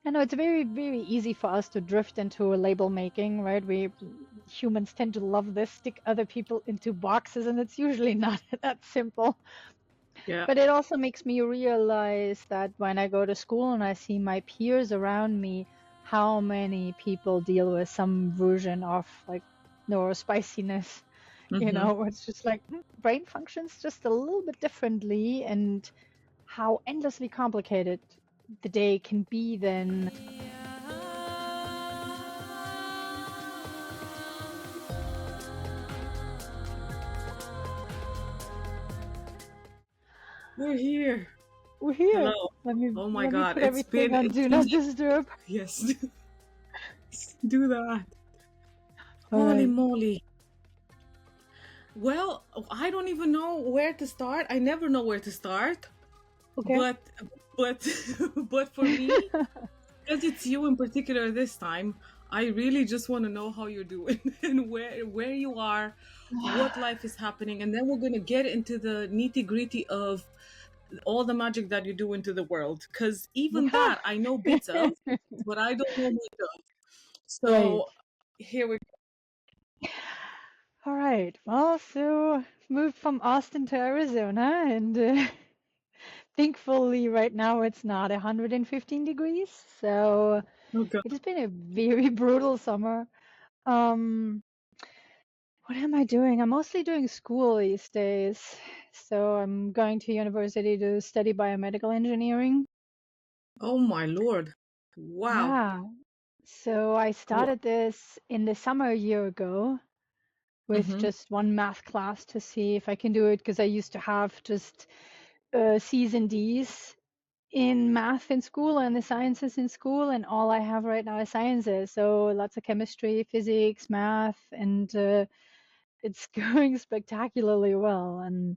I know it's very, very easy for us to drift into label making, right? We humans tend to love this, stick other people into boxes, and it's usually not that simple. Yeah. But it also makes me realize that when I go to school and I see my peers around me, how many people deal with some version of like neurospiciness, Mm-hmm. it's just like brain functions just a little bit differently, and how endlessly complicated the day can be then. We're here. We're here. Hello. Let me Oh my let me God. put everything on It do seems not disturb. yes. Do that. All Holy right. moly. Well, I don't even know where to start. I never know where to start. Okay. But but but for me, because it's you in particular this time, I really just want to know how you're doing and where you are, what life is happening, and then we're gonna get into the nitty gritty of all the magic that you do into the world. Because even Yeah. that I know bits of, but I don't know much of. Right. So here we All right. Well, so moved from Austin to Arizona, and thankfully right now it's not 115 degrees. So go. Okay. it has been a very brutal summer. Um, what am I doing? I'm mostly doing school these days. So I'm going to university to study biomedical engineering. Oh my lord! Wow. Yeah. So I Wha- started this in the summer a year ago with Mhm. just one math class to see if I can do it, because I used to have just C's and D's in math in school and the sciences in school, and all I have right now is sciences. So lots of chemistry, physics, math, and it's going spectacularly well, and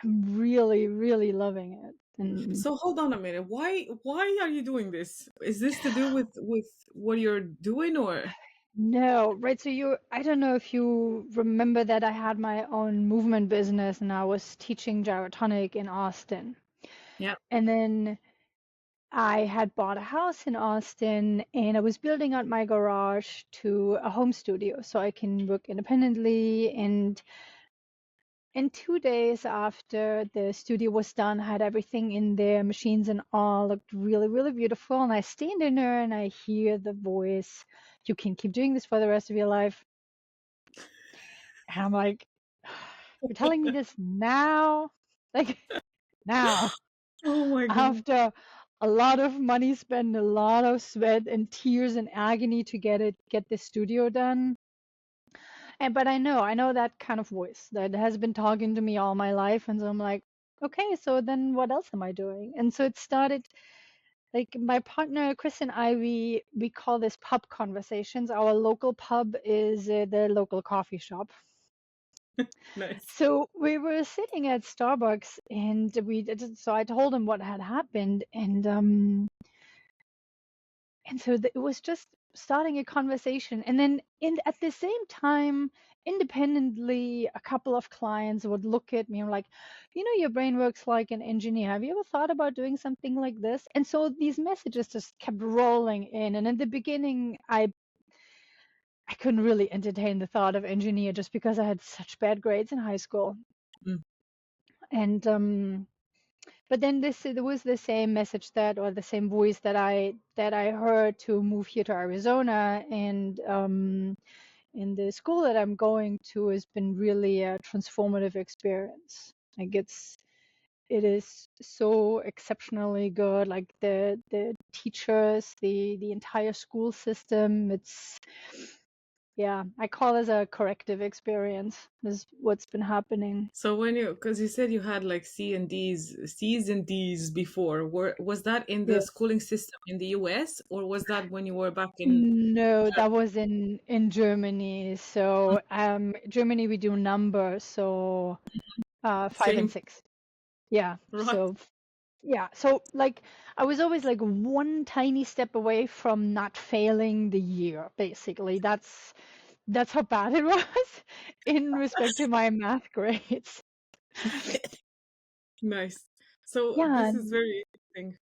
I'm really, really loving it. And So hold on a minute. Why are you doing this? Is this to do with what you're doing or? no, right. So I don't know if you remember that I had my own movement business and I was teaching gyrotonic in Austin. Yeah. And then I had bought a house in Austin and I was building out my garage to a home studio so I can work independently. And 2 days after the studio was done, I had everything in there, machines and all, looked really, really beautiful. And I stand in there and I hear the voice, "You can keep doing this for the rest of your life." And I'm like, "You're telling me this now?" Like, now, Oh my god. after a lot of money spent, a lot of sweat and tears and agony to get this studio done. But I know that kind of voice that has been talking to me all my life. And so I'm like, okay, so then what else am I doing? And so it started, like, my partner Chris and I, we call this pub conversations. Our local pub is the local coffee shop. Nice. So we were sitting at Starbucks, and so I told him what had happened, and so it was just starting a conversation. And then at the same time, independently, a couple of clients would look at me and like, your brain works like an engineer. Have you ever thought about doing something like this? And so these messages just kept rolling in. And in the beginning, I couldn't really entertain the thought of engineer just because I had such bad grades in high school. Mm. And but then there was the same message or the same voice that I heard to move here to Arizona, and in the school that I'm going to has been really a transformative experience. Like it is so exceptionally good. Like the teachers, the entire school system. It's, yeah, I call this a corrective experience. This is what's been happening. So because you said you had like C's and D's before, was that in the Yes. schooling system in the US or was that when you were back in No, that was in Germany. So Germany we do numbers, so 5 and same, 6. Yeah. right? So yeah. So like I was always like one tiny step away from not failing the year, basically. That's how bad it was in respect to my math grades. Nice. So Yeah. this is very interesting.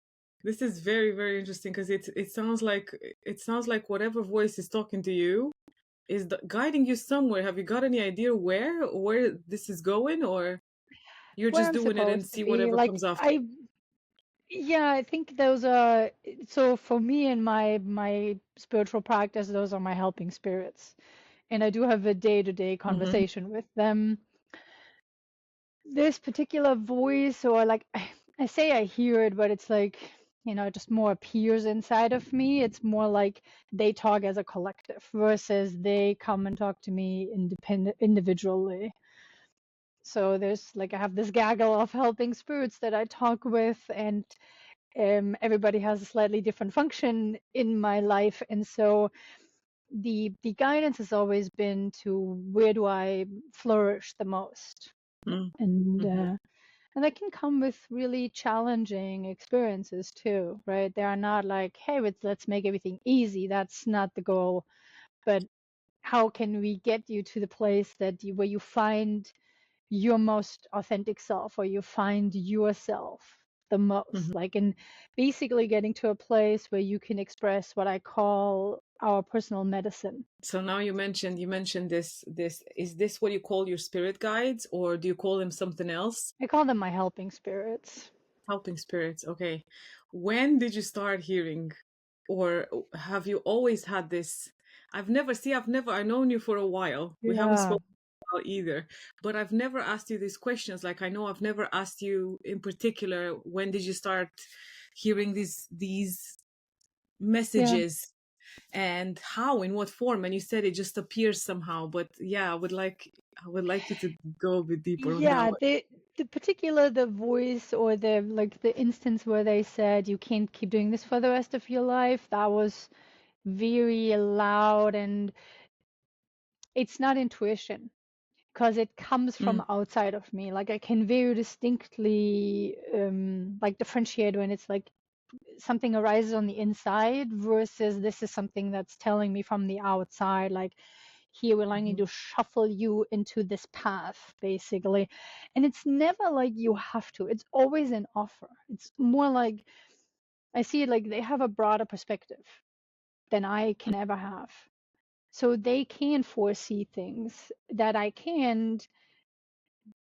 This is very, very interesting because it sounds like whatever voice is talking to you is guiding you somewhere. Have you got any idea where this is going, or you're Where just I'm doing it and supposed to see be. whatever Like comes after? I Yeah, I think those are, so for me in my spiritual practice, those are my helping spirits. And I do have a day-to-day Mm-hmm. conversation with them. This particular voice, or like I say I hear it, but it's like, it just more appears inside of me. It's more like they talk as a collective versus they come and talk to me individually. So there's like I have this gaggle of helping spirits that I talk with, and everybody has a slightly different function in my life, and so the guidance has always been to where do I flourish the most, and Mm-hmm. uh, and that can come with really challenging experiences too, right? They are not like, hey, let's make everything easy. That's not the goal, but how can we get you to the place where you find your most authentic self, or you find yourself the Mm-hmm. most, like, in basically getting to a place where you can express what I call our personal medicine. So now you mentioned this is this what you call your spirit guides, or do you call them something else? I call them my helping spirits. Helping spirits. Okay. When did you start hearing, or have you always had this? I've known you for a while. We haven't Yeah, spoken about either, but I've never asked you these questions. Like I know I've never asked you in particular, when did you start hearing these yeah, messages, and how, in what form? And you said it just appears somehow, but yeah, I would like you to go a bit deeper on that yeah. one. The voice, or the instance where they said you can't keep doing this for the rest of your life, that was very loud, and it's not intuition, because it comes Mm, from outside of me. Like I can very distinctly like differentiate when it's like something arises on the inside versus this is something that's telling me from the outside, like, here will I need mhm. to shuffle you into this path, basically. And it's never like you have to, it's always an offer. It's more like I see it like they have a broader perspective than I can ever have, so they can foresee things that I can't,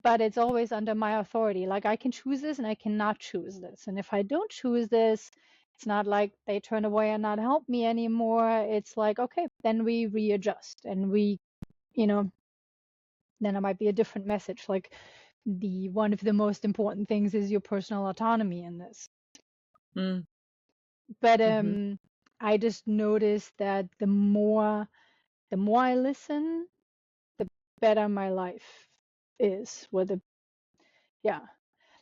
but it's always under my authority. Like I can choose this and I cannot choose this. And if I don't choose this, it's not like they turn away and not help me anymore. It's like, okay, then we readjust, and you know, then it might be a different message. Like the one of the most important things is your personal autonomy in this. Mm, But mhm. I just noticed that the more I listen, the better my life is. Yeah,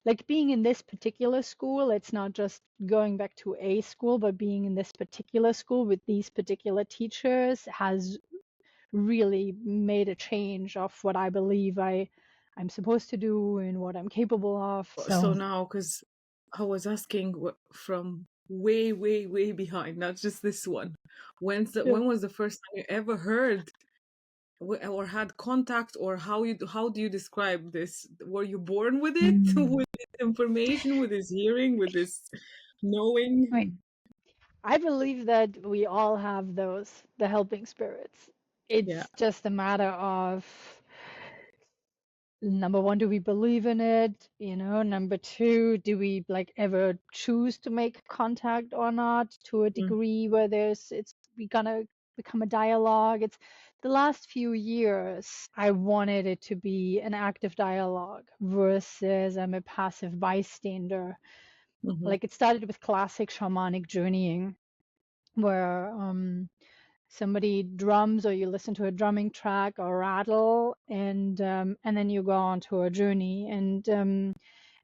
like being in this particular school, it's not just going back to a school, but being in this particular school with these particular teachers has really made a change of what I believe I'm supposed to do and what I'm capable of. So So now, because I was asking from way, way, way behind, not just this one. yeah. When was the first time you ever heard or had contact, or how do you describe this? Were you born with it, Mm. with this information, with this hearing, with this knowing? Right. I believe that we all have the helping spirits. Yeah. It's just a matter of, number one, do we believe in it? Number two, do we like ever choose to make contact or not, to a Mm, degree where it's we gonna become a dialogue. It's the last few years I wanted it to be an active dialogue versus I'm a passive bystander. mhm. Like it started with classic shamanic journeying, where somebody drums, or you listen to a drumming track or rattle, and then you go on to a journey, and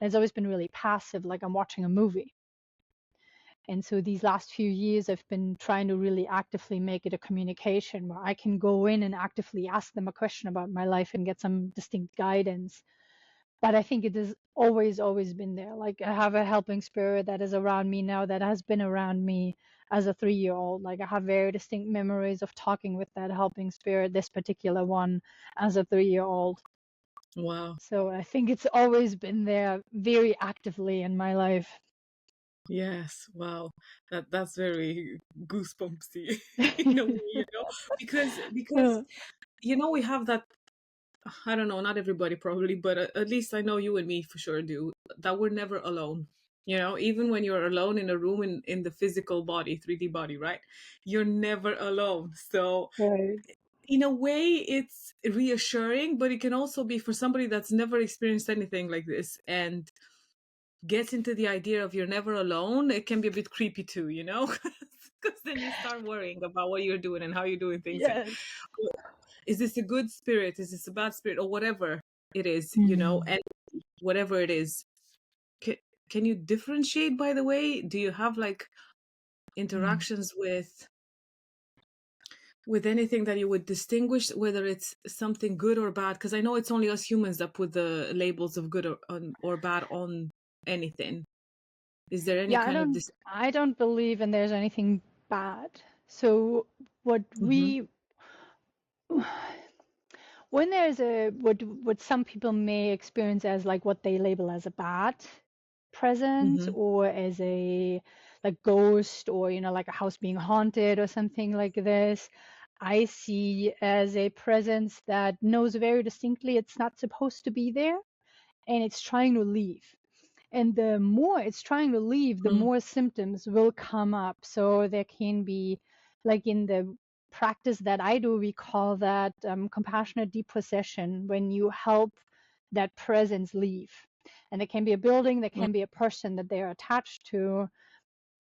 it's always been really passive, like I'm watching a movie. And so these last few years I've been trying to really actively make it a communication where I can go in and actively ask them a question about my life and get some distinct guidance. But I think it has always been there. Like I have a helping spirit that is around me now, that has been around me as a 3-year old. Like I have very distinct memories of talking with that helping spirit, this particular one, as a 3-year old. Wow. So I think it's always been there very actively in my life. Yes, wow. That's very goosebumpsy in a way, because Uh, we have that. I don't know, not everybody probably, but at least I know you and me for sure do, that we're never alone. Even when you're alone in a room in the physical body, 3D body, right? You're never alone. So right. in a way, it's reassuring, but it can also be for somebody that's never experienced anything like this and gets into the idea of you're never alone. It can be a bit creepy too, because then you start worrying about what you're doing and how you're doing things, and Yes. is this a good spirit, is this a bad spirit, or whatever it is, Mm. and whatever it is. can, can you differentiate, by the way? Do you have like Mm. interactions with anything that you would distinguish whether it's something good or bad? Because I know it's only us humans that put the labels of good or bad on anything. Is there any Yeah, I kind of don't this? I don't believe in there's anything bad. So what Hmm. we when there's a what some people may experience as like what they label as a bad presence, Hmm. or as a like ghost, or like a house being haunted or something like this, I see as a presence that knows very distinctly it's not supposed to be there, and it's trying to leave. And the more it's trying to leave, the more symptoms will come up. So there can be, like in the practice that I do, we call that compassionate depossession, when you help that presence leave. And it can be a building, there can be a person that they're attached to.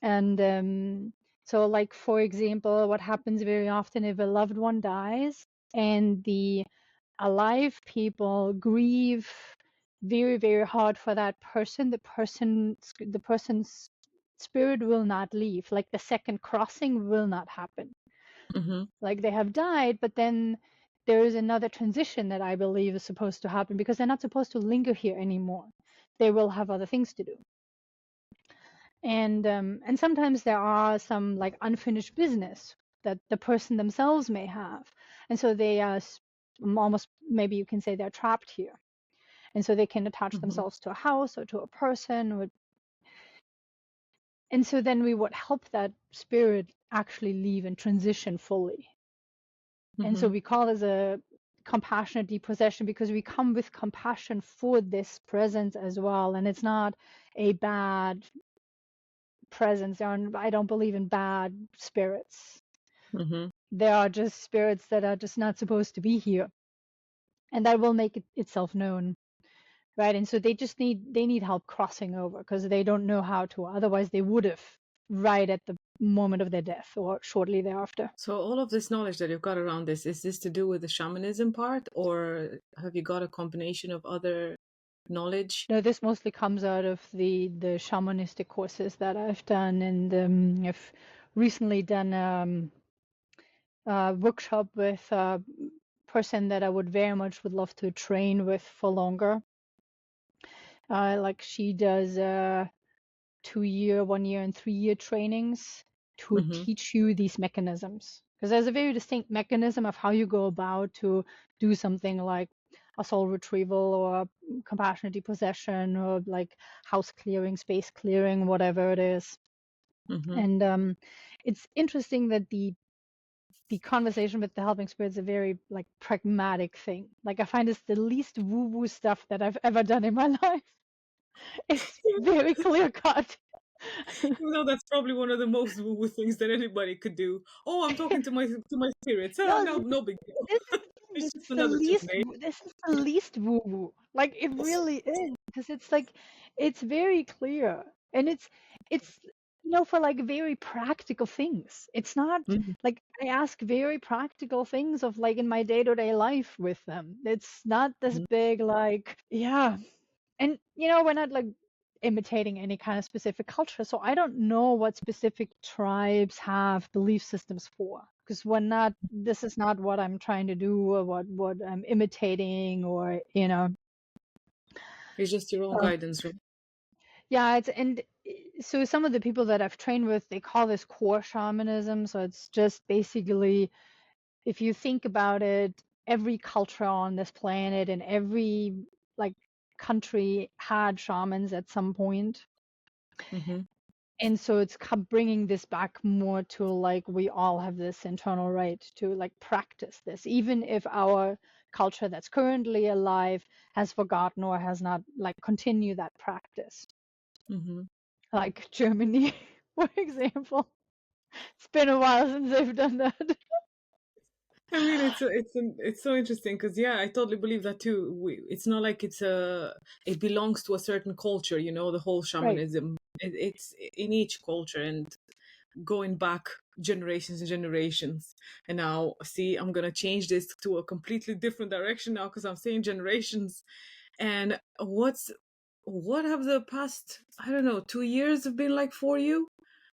And so, like, for example, what happens very often if a loved one dies and the alive people grieve very, very hard for that person, the person's spirit will not leave. Like the second crossing will not happen. Hmm. Like they have died, but then there is another transition that I believe is supposed to happen, because they're not supposed to linger here anymore. They will have other things to do. And sometimes there are some like unfinished business that the person themselves may have, and so they are almost, maybe you can say, they're trapped here, and so they can attach Hmm. themselves to a house or to a person, and so then we would help that spirit actually leave and transition fully. And so Hmm. we call this a compassionate depossession, because we come with compassion for this presence as well, and it's not a bad presence. I don't believe in bad spirits. Hmm. There are just spirits that are just not supposed to be here, and that will make itself known, right? And so they need help crossing over, because they don't know how to. Otherwise, they would have, right at the moment of their death or shortly thereafter. So all of this knowledge that you've got around this, is this to do with the shamanism part, or have you got a combination of other knowledge? No, this mostly comes out of the shamanistic courses that I've done, and I've recently done a workshop with a person that I would very much would love to train with for longer. Like she does 2 year, 1 year, and 3 year trainings to Hmm. teach you these mechanisms. Because there's a very distinct mechanism of how you go about to do something like a soul retrieval or compassionate depossession or like house clearing, space clearing, whatever it is. Hmm. And it's interesting that the conversation with the helping spirit is a very like pragmatic thing. Like I find it's the least woo-woo stuff that I've ever done in my life. It's very clear cut. Even though that's probably one of the most woo-woo things that anybody could do. Oh, I'm talking to my spirits. Ah, No, no, no big deal. this is the thing. It's This just is the another least. Tuesday. This is the least woo woo. Like it really is, because it's like it's very clear, and it's for like very practical things. It's not Mhm. like I ask very practical things of like in my day-to-day life with them. It's not this big like yeah. And we're not like imitating any kind of specific culture, so I don't know what specific tribes have belief systems for, because we're not this is not what I'm trying to do, or what I'm imitating, or It's just your own uh, guidance, right? yeah. So some of the people that I've trained with, they call this core shamanism. So it's just basically, if you think about it, every culture on this planet and every like country had shamans at some point. Hmm. And so it's bringing this back more to like we all have this internal right to like practice this, even if our culture that's currently alive has forgotten or has not like continue that practice, Hmm. like Germany, for example. It's been a while since they've done that. I mean, it's so interesting because yeah, I totally believe that too. It's not like it belongs to a certain culture, you know, the whole Right. shamanism. It's in each culture and going back generations and generations. And now, see, I'm gonna change this to a completely different direction now because I'm saying generations. And what have the past, I don't know, 2 years have been like for you?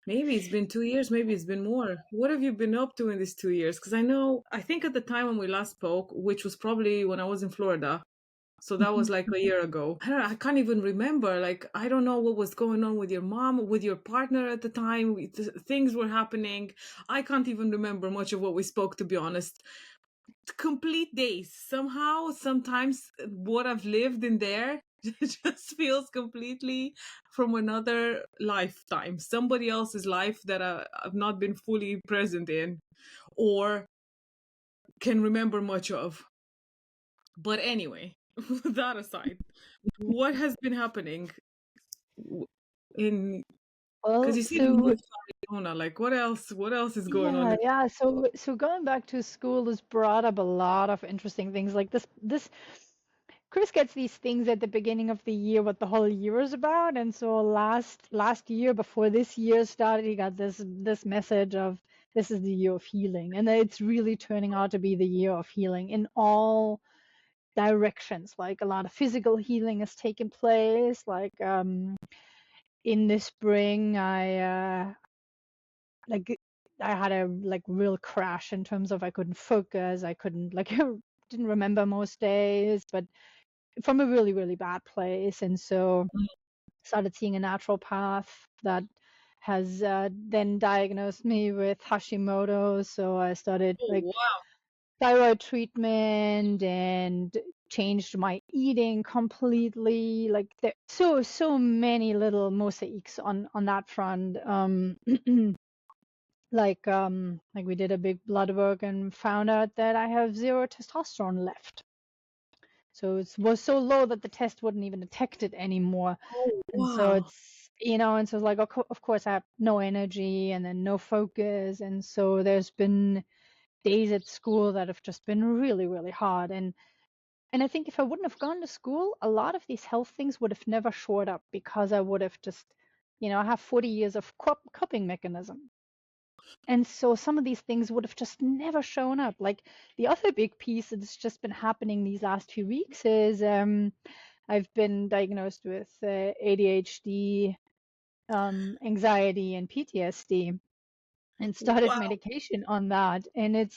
Maybe it's been 2 years, maybe it's been more. What have you been up to in these 2 years? Because I think at the time when we last spoke, which was probably when I was in Florida, so that was like a year ago. I can't even remember. Like, I don't know what was going on with your mom, with your partner at the time. Things were happening. I can't even remember much of what we spoke, to be honest. Complete days. Somehow, sometimes what I've lived in there just feels completely from another lifetime, somebody else's life that I've not been fully present in or can remember much of. But anyway, that aside, what has been happening w- in, because Well, you said you so moved to Arizona, like what else is going on yeah, in. yeah. So going back to school has brought up a lot of interesting things. Like this Chris gets these things at the beginning of the year, what the whole year is about. And so last year, before this year started, he got this message of this is the year of healing, and it's really turning out to be the year of healing in all directions. Like a lot of physical healing has taken place. Like in the spring, like I had a like real crash in terms of I couldn't focus, I couldn't like didn't remember most days, but from a really really bad place. And so started seeing a naturopath that has then diagnosed me with Hashimoto. So I started Oh like wow. thyroid treatment and changed my eating completely. Like there so many little mosaics on that front. Like we did a big blood work and found out that I have zero testosterone left. So it was so low that the test wouldn't even detect it anymore. Oh And so wow. it's, and so like, of course, I have no energy and then no focus. And so there's been days at school that have just been really, really hard. And I think if I wouldn't have gone to school, a lot of these health things would have never showed up because I would have just, I have 40 years of coping mechanism. And so some of these things would have just never shown up. Like the other big piece that's just been happening these last few weeks is I've been diagnosed with ADHD, anxiety, and PTSD, and started Wow. medication on that. And it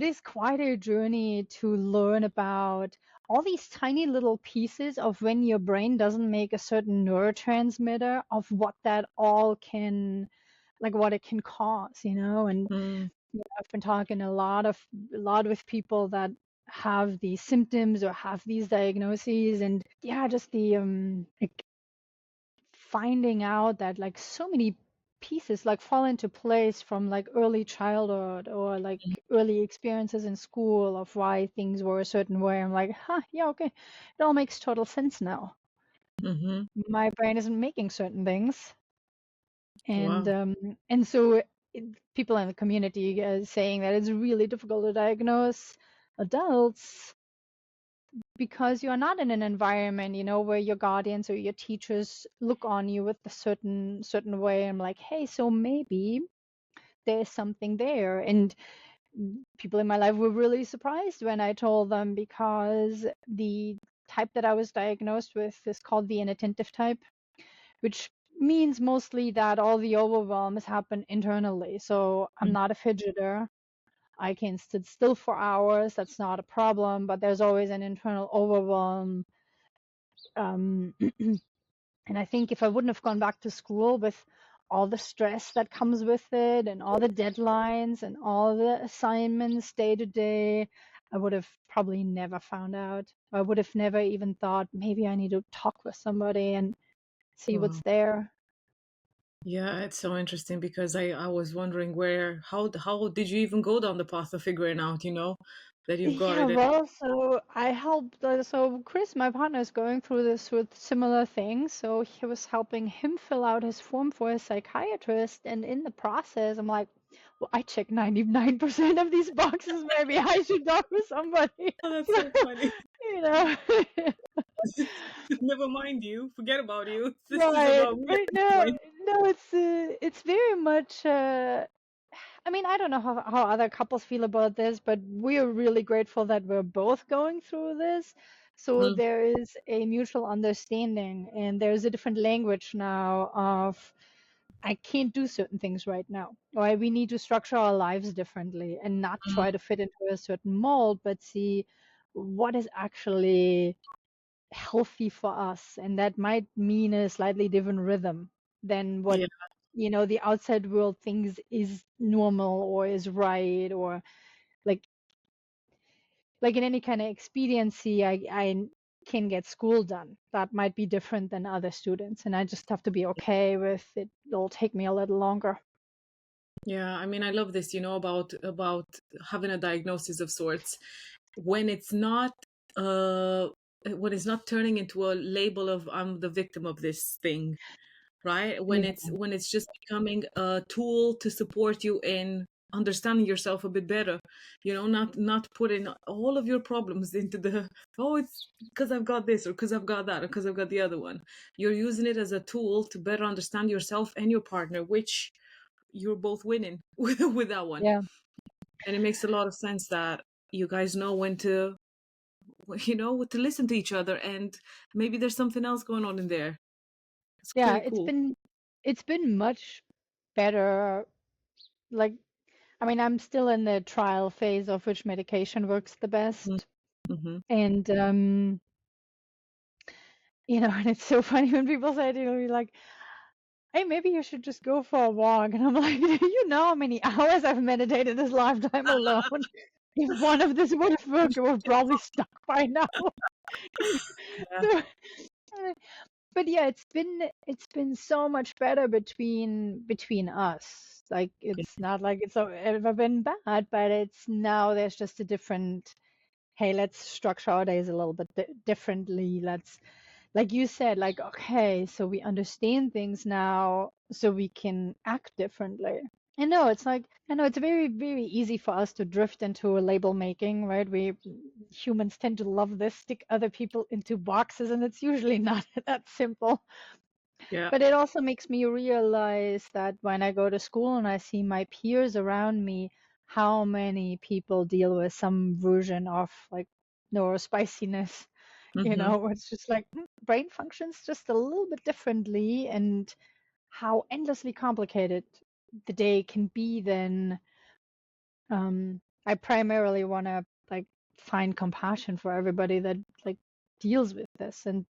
is quite a journey to learn about all these tiny little pieces of when your brain doesn't make a certain neurotransmitter of what that all can, like what it can cause. And Mm, I've been talking a lot with people that have these symptoms or have these diagnoses, and yeah, just the like finding out that like so many pieces like fall into place from like early childhood or like early experiences in school of why things were a certain way. I'm like, yeah, okay, it all makes total sense now. mm-hmm. My brain isn't making certain things, and Wow. so people in the community saying that it's really difficult to diagnose adults because you are not in an environment, where your guardians or your teachers look on you with a certain way. I'm like, hey, so maybe there's something there. And people in my life were really surprised when I told them, because the type that I was diagnosed with is called the inattentive type, which means mostly that all the overwhelms happen internally. So I'm not a fidgeter. I can sit still for hours. That's not a problem, but there's always an internal overwhelm. Um, and I think if I wouldn't have gone back to school with all the stress that comes with it and all the deadlines and all the assignments day to day, I would have probably never found out. I would have never even thought maybe I need to talk with somebody and see what's Wow. there. Yeah, it's so interesting because I was wondering where how did you even go down the path of figuring out, that you've got Yeah, it. well, so I helped. So Chris, my partner, is going through this with similar things. So he was helping him fill out his form for a psychiatrist, and in the process, I'm like, well, I checked 99% of these boxes. Maybe I should talk with somebody. Oh, that's So, so funny. you know, Never mind you. Forget about you. This is right? about me at But this no, point. no, it's very much. I mean, I don't know how other couples feel about this, but we are really grateful that we're both going through this. So Mm, there is a mutual understanding, and there's a different language now of I can't do certain things right now, or we need to structure our lives differently and not try mm, to fit into a certain mold, but see what is actually healthy for us. And that might mean a slightly different rhythm than what, yeah. the outside world thinks is normal or is right, or like in any kind of expediency, I can get school done. That might be different than other students, and I just have to be okay with it. It'll take me a little longer. Yeah, I mean, I love this, about having a diagnosis of sorts when it's not uh when it's not turning into a label of I'm the victim of this thing, right? When Yeah, it's just becoming a tool to support you in understanding yourself a bit better, not putting all of your problems into the, oh, it's because I've got this or because I've got that or because I've got the other one. You're using it as a tool to better understand yourself and your partner, which you're both winning with that one. yeah, And it makes a lot of sense that you guys know when to, what to listen to each other, and maybe there's something else going on in there. It's yeah. pretty cool. It's been much better. Like, I mean, I'm still in the trial phase of which medication works the best. Mm-hmm. And and it's so funny when people say to me like, "Hey, maybe you should just go for a walk." And I'm like, "Do you know how many hours I've meditated this lifetime alone? If one of this would have worked, we're probably stuck by now." Yeah. So, but yeah, it's been so much better between us. Like, it's not like it's ever been bad, but it's now there's just a different. Hey, let's structure our days a little bit differently. Let's, like you said, like, okay, so we understand things now, so we can act differently. I know it's very, very easy for us to drift into a label making, right? We humans tend to love this, stick other people into boxes, and it's usually not that simple. Yeah. But it also makes me realize that when I go to school and I see my peers around me, how many people deal with some version of like neurospiciness, Mm-hmm. it's just like brain functions just a little bit differently, and how endlessly complicated the day can be. Then I primarily want to like find compassion for everybody that like deals with this, and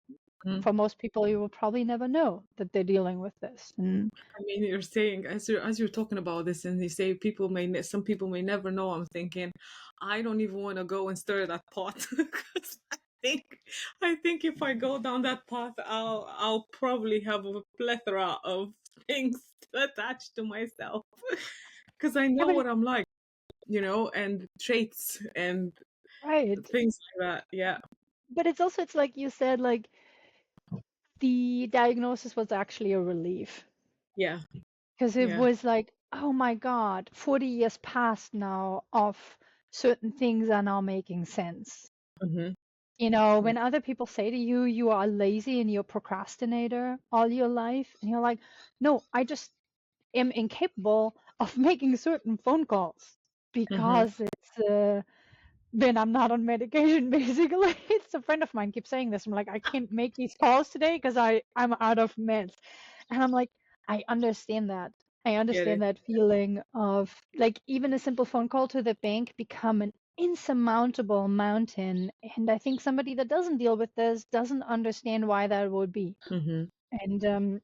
for most people you will probably never know that they're dealing with this. And I mean, you're saying, as you're talking about this, and you say some people may never know. I'm thinking, I don't even want to go and stir that pot because think I think if I go down that path, I'll probably have a plethora of things to attach to myself because I yeah, know what I'm like, and traits and right, things like that. Yeah, but it's like you said, like the diagnosis was actually a relief, yeah, because it yeah. was like, oh my God, 40 years past now of certain things are now making sense. Mm-hmm. Yeah. When other people say to you, you are lazy and you're a procrastinator all your life, and you're like, no, I just am incapable of making certain phone calls Mm-hmm. because it's when I'm not on medication, basically. It's a friend of mine keeps saying this. I'm like, I can't make these calls today because I'm out of meds. And I'm like, I understand that. I Get understand it. that feeling of like even a simple phone call to the bank become an insurmountable mountain. And I think somebody that doesn't deal with this doesn't understand why that would be. Mm-hmm.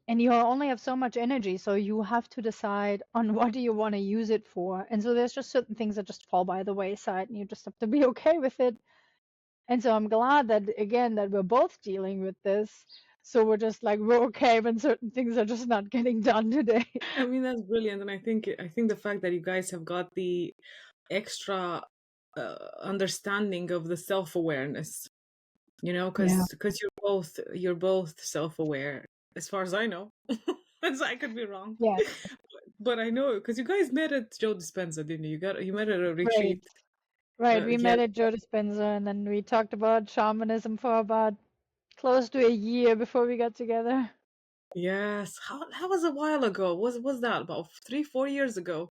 And you only have so much energy, so you have to decide on what do you want to use it for. And so there's just certain things that just fall by the wayside, and you just have to be okay with it. And so I'm glad that again that we're both dealing with this. So we're just like, we're okay when certain things are just not getting done today. I mean, that's brilliant, and I think the fact that you guys have got the extra understanding of the self-awareness, Yeah. because you're both self-aware, as far as I know. As I could be wrong, Yes. but I know because you guys met at Joe Dispenza, didn't you? You met at a Right. retreat. Right. We Yeah. met at Joe Dispenza and then we talked about shamanism for about close to a year before we got together. Yes. How was a while ago? Was that about 3-4 years ago?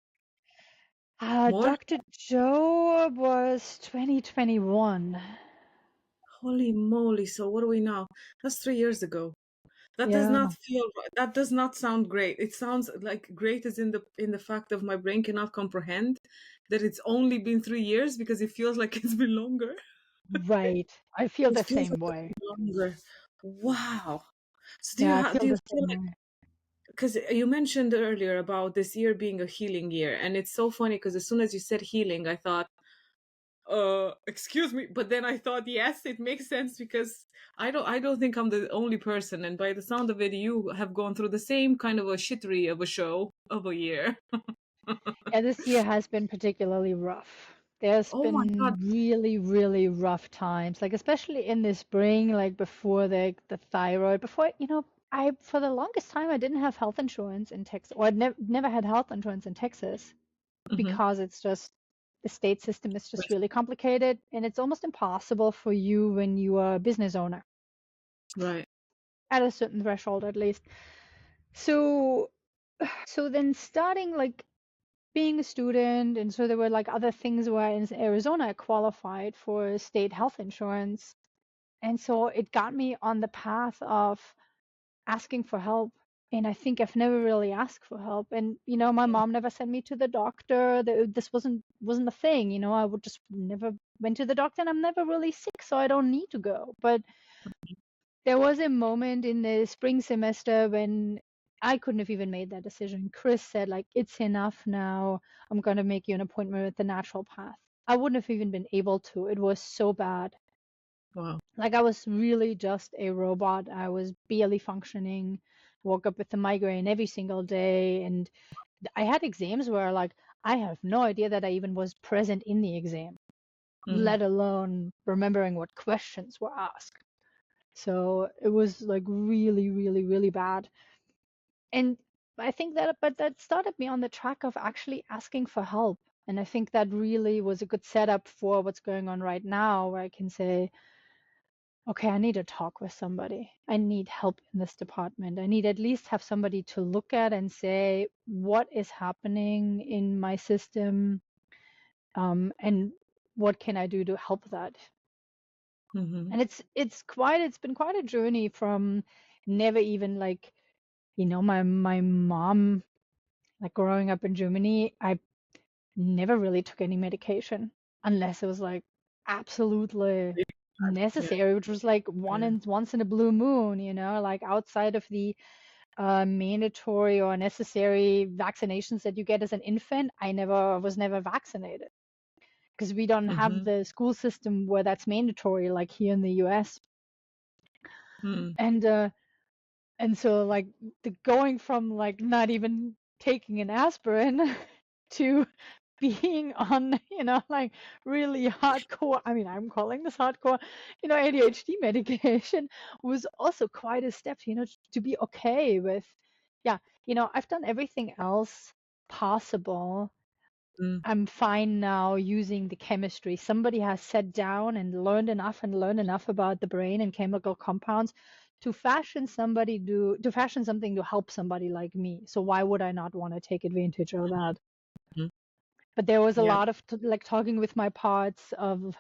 More? Dr. Joe was 2021. Holy moly! So what do we now? That's 3 years ago. That does Yeah. not feel right. That does not sound great. It sounds like great is in the fact of my brain cannot comprehend that it's only been 3 years because it feels like it's been longer. Right. I feel It the feels same like way. it's been longer. Wow. So do you Yeah, I have feel do you the feel same like way. because you mentioned earlier about this year being a healing year, and it's so funny because as soon as you said healing, I thought, excuse me, but then I thought, yes, it makes sense because I don't think I'm the only person, and by the sound of it, you have gone through the same kind of a shittery of a show of a year. Yeah, this year has been particularly rough. There's Oh my God. been really, really rough times, like especially in the spring, like before the thyroid, before, I for the longest time I didn't have health insurance in Texas, or I'd never had health insurance in Texas Hmm. because it's just the state system is just really complicated and it's almost impossible for you when you are a business owner Right. at a certain threshold at least. So so then starting like being a student, and so there were like other things where in Arizona I qualified for state health insurance. And so it got me on the path of asking for help. And I think I've never really asked for help. And my mom never sent me to the doctor. This wasn't a thing. I would just never went to the doctor, and I'm never really sick, so I don't need to go. But there was a moment in the spring semester when I couldn't have even made that decision. Chris said, like, it's enough now. I'm going to make you an appointment with the natural path. I wouldn't have even been able to. It was so bad. Wow. Like, I was really just a robot. I was barely functioning. Woke up with a migraine every single day. And I had exams where, like, I have no idea that I even was present in the exam, Hmm. let alone remembering what questions were asked. So it was like really, really, really bad. And I think but that started me on the track of actually asking for help. And I think that really was a good setup for what's going on right now, where I can say, okay, I need to talk with somebody. I need help in this department. I need at least have somebody to look at and say, what is happening in my system? And what can I do to help that? Hmm. And it's been quite a journey from never even like, my mom, like growing up in Germany, I never really took any medication unless it was like absolutely Yeah. necessary, which was like Yeah. once in a blue moon, like outside of the mandatory or necessary vaccinations that you get as an infant. I was never vaccinated because we don't have Hmm. the school system where that's mandatory, like here in the US. Hmm. And so like the going from like not even taking an aspirin to being on, like really hardcore, I mean, I'm calling this hardcore, ADHD medication was also quite a step, to be okay with, yeah, I've done everything else possible. Hmm. I'm fine now using the chemistry. Somebody has sat down and learned enough about the brain and chemical compounds to fashion something to help somebody like me. So why would I not want to take advantage of that? Hmm. But there was a Yeah. lot of like talking with my parts of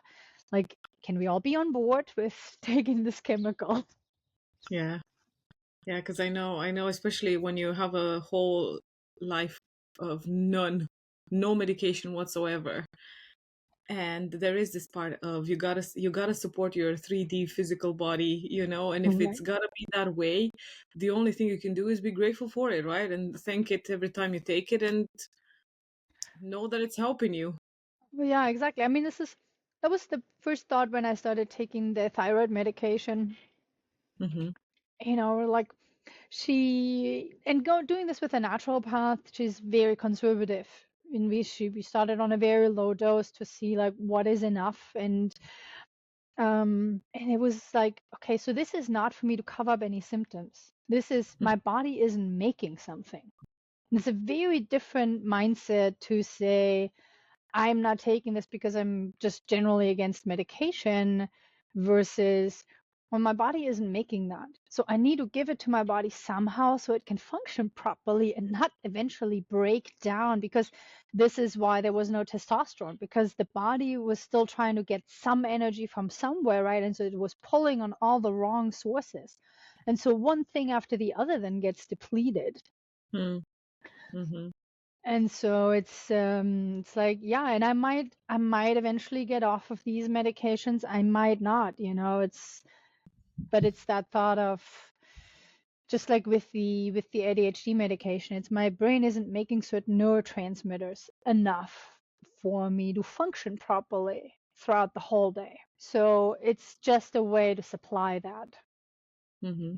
like, can we all be on board with taking this chemical? Yeah. Yeah. Because I know, especially when you have a whole life of no medication whatsoever, and there is this part of you gotta support your 3D physical body, and if it's Right. gotta be that way, the only thing you can do is be grateful for it, right? And thank it every time you take it and know that it's helping you. Well, yeah, exactly. I mean, that was the first thought when I started taking the thyroid medication. Hmm. like doing this with a naturopath. She's very conservative. We started on a very low dose to see like what is enough, and it was like, okay, so this is not for me to cover up any symptoms. This is my body isn't making something. And it's a very different mindset to say, I'm not taking this because I'm just generally against medication versus, well, my body isn't making that. So I need to give it to my body somehow so it can function properly and not eventually break down, because this is why there was no testosterone, because the body was still trying to get some energy from somewhere, right? And so it was pulling on all the wrong sources. And so one thing after the other then gets depleted. Mm-hmm. And so it's like, yeah, and I might eventually get off of these medications. I might not, but it's that thought of, just like with the ADHD medication, it's my brain isn't making certain neurotransmitters enough for me to function properly throughout the whole day. So it's just a way to supply that. Mm-hmm.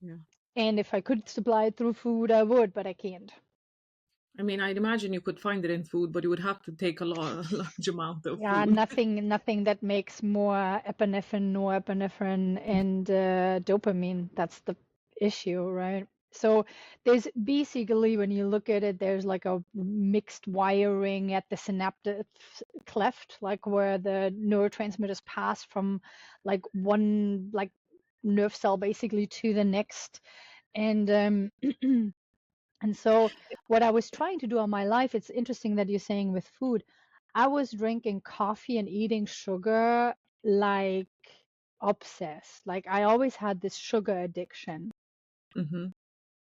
Yeah. And if I could supply it through food, I would, but I can't. I mean, I'd imagine you could find it in food, but you would have to take a large amount of Yeah, food. nothing that makes more epinephrine, norepinephrine, and dopamine. That's the issue, right? So there's basically, when you look at it, there's like a mixed wiring at the synaptic cleft, like where the neurotransmitters pass from like one like nerve cell basically to the next. And And so, what I was trying to do all my life, it's interesting that you're saying with food, I was drinking coffee and eating sugar like obsessed. Like, I always had this sugar addiction. Mm-hmm.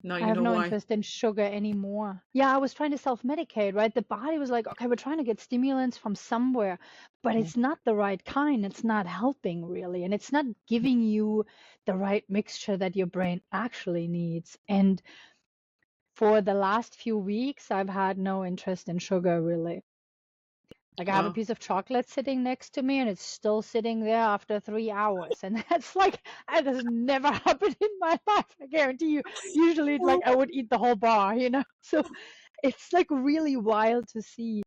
Now I you have know no why. interest in sugar anymore. Yeah, I was trying to self-medicate, right? The body was like, okay, we're trying to get stimulants from somewhere, but Yeah. it's not the right kind. It's not helping really, and it's not giving you the right mixture that your brain actually needs. And for the last few weeks, I've had no interest in sugar really. Like I have a Wow. piece of chocolate sitting next to me and it's still sitting there after 3 hours. And that's like, that has never happened in my life. I guarantee you. Usually like I would eat the whole bar. So it's like really wild to see,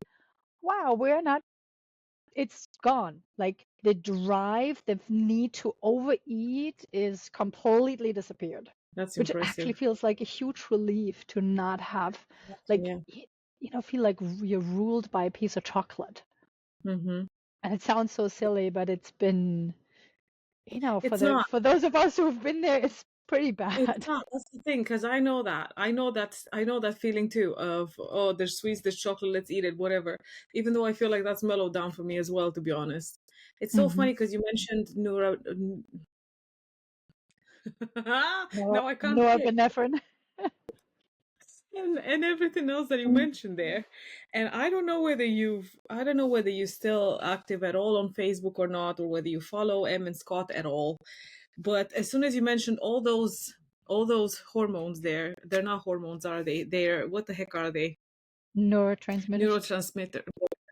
wow, we're not, it's gone. Like the drive, the need to overeat is completely disappeared, That's which actually impressive. feels like a huge relief to not have, like, Yeah. feel like you're ruled by a piece of chocolate. Mm-hmm. And it sounds so silly, but it's been, for It's the not. for those of us who've been there, it's pretty It's bad. not. That's the thing, because I know that. I know that. I know that feeling too. Of, oh, there's sweets, there's chocolate, let's eat it, whatever. Even though I feel like that's mellowed down for me as well, to be honest. It's so Hmm. funny because you mentioned neuro. No, No, I can't say it. norepinephrine. And everything else that you mentioned there. And I don't know whether you're still active at all on Facebook or not, or whether you follow Em and Scott at all. But as soon as you mentioned all those hormones there, they're not hormones, are they? They're, what the heck are they? Neurotransmitters. Neurotransmitter.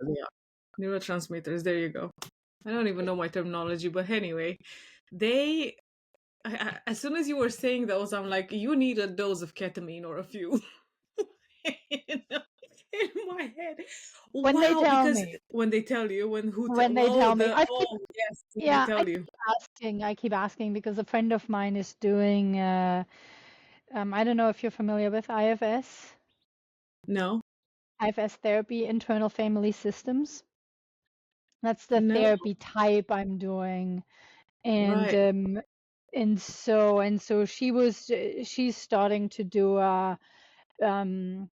Yeah. Neurotransmitters, there you go. I don't even know my terminology, but anyway, they as soon as you were saying those, I'm like, you need a dose of ketamine or a few. in, in my head. When they Wow, tell because me, when they tell you, when they tell me, yes, when they yeah, I tell keep you. asking. I keep asking because a friend of mine is doing. I don't know if you're familiar with IFS. No, IFS therapy, internal family systems. That's the no, therapy type I'm doing, and right. and so she's starting to do um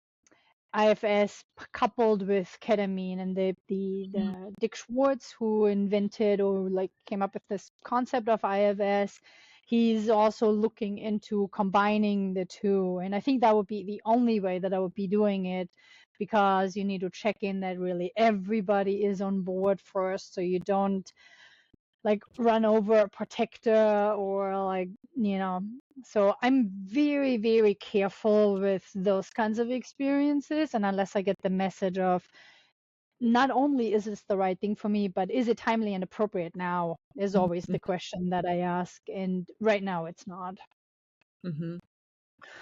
IFS coupled with ketamine, and the Dick Schwartz, who invented or like came up with this concept of IFS, he's also looking into combining the two, and I think that would be the only way that I would be doing it, because you need to check in that really everybody is on board first, so you don't like run over a protector or like, so I'm very, very careful with those kinds of experiences. And unless I get the message of not only is this the right thing for me, but is it timely and appropriate now, is always the question that I ask. And right now it's not. Hmm.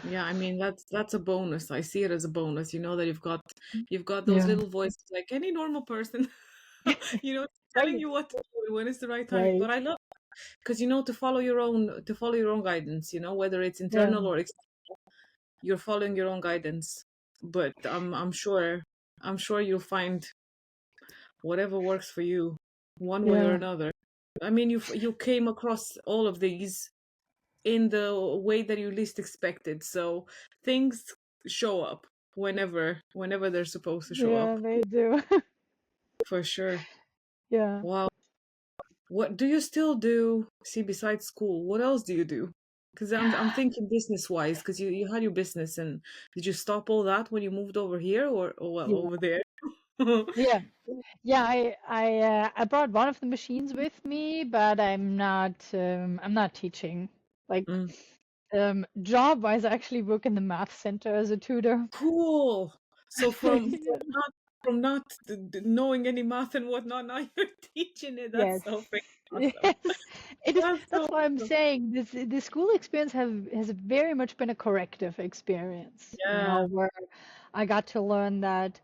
Yeah, I mean that's a bonus. I see it as a bonus. You know that you've got those Yeah. little voices like any normal person, telling Right. you what to do when it's the right time. Right. But I love because to follow your own guidance. Whether it's Yeah. internal or external, you're following your own guidance. But I'm sure you'll find whatever works for you, one way or Yeah. another. I mean, you came across all of these in the way that you least expected. So things show up whenever they're supposed to show Yeah, up, they do. for sure. Yeah. Wow. What do you still do? See, besides school, what else do you do? Because I'm thinking business wise, because you had your business, and did you stop all that when you moved over here, or well, Yeah. over there? Yeah. Yeah, I brought one of the machines with me, but I'm not teaching. Like Mm. job wise, I actually work in the math center as a tutor. Cool. So from Yeah. from not from not knowing any math and whatnot, now you're teaching it. That's Yes. so freaking awesome. Yes. It is. That's That's so why I'm awesome. saying this. The school experience has very much been a corrective experience. Yeah. Where I got to learn that.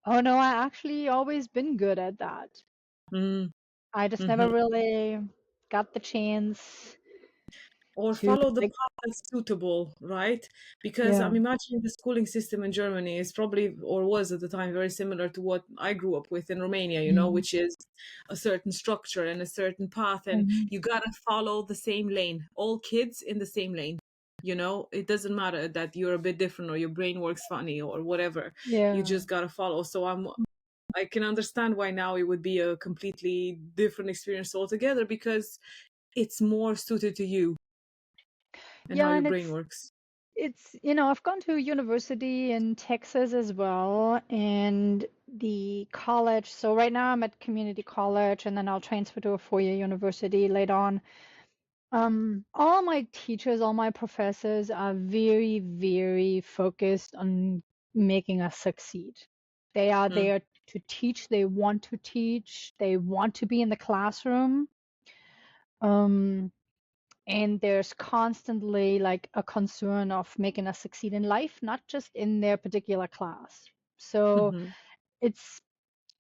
Oh no, I actually always been good at that. Mm. I just Hmm. never really got the chance Or to follow the like. path that's suitable, right? Because Yeah. I'm imagining the schooling system in Germany is probably, or was at the time, very similar to what I grew up with in Romania, Mm. which is a certain structure and a certain path, and Mhm. you gotta follow the same lane. All kids in the same lane. It doesn't matter that you're a bit different or your brain works funny or whatever. You Yeah. just gotta follow. So I can understand why now it would be a completely different experience altogether because it's more suited to you and how Yeah, your and brain works. I've gone to university in Texas as well, and the college. So right now I'm at community college, and then I'll transfer to a four-year university later on. All my teachers, all my professors are very, very focused on making us succeed. They are Mm, there to teach. They want to teach. They want to be in the classroom. Um, and there's constantly like a concern of making us succeed in life, not just in their particular class. So mm-hmm. it's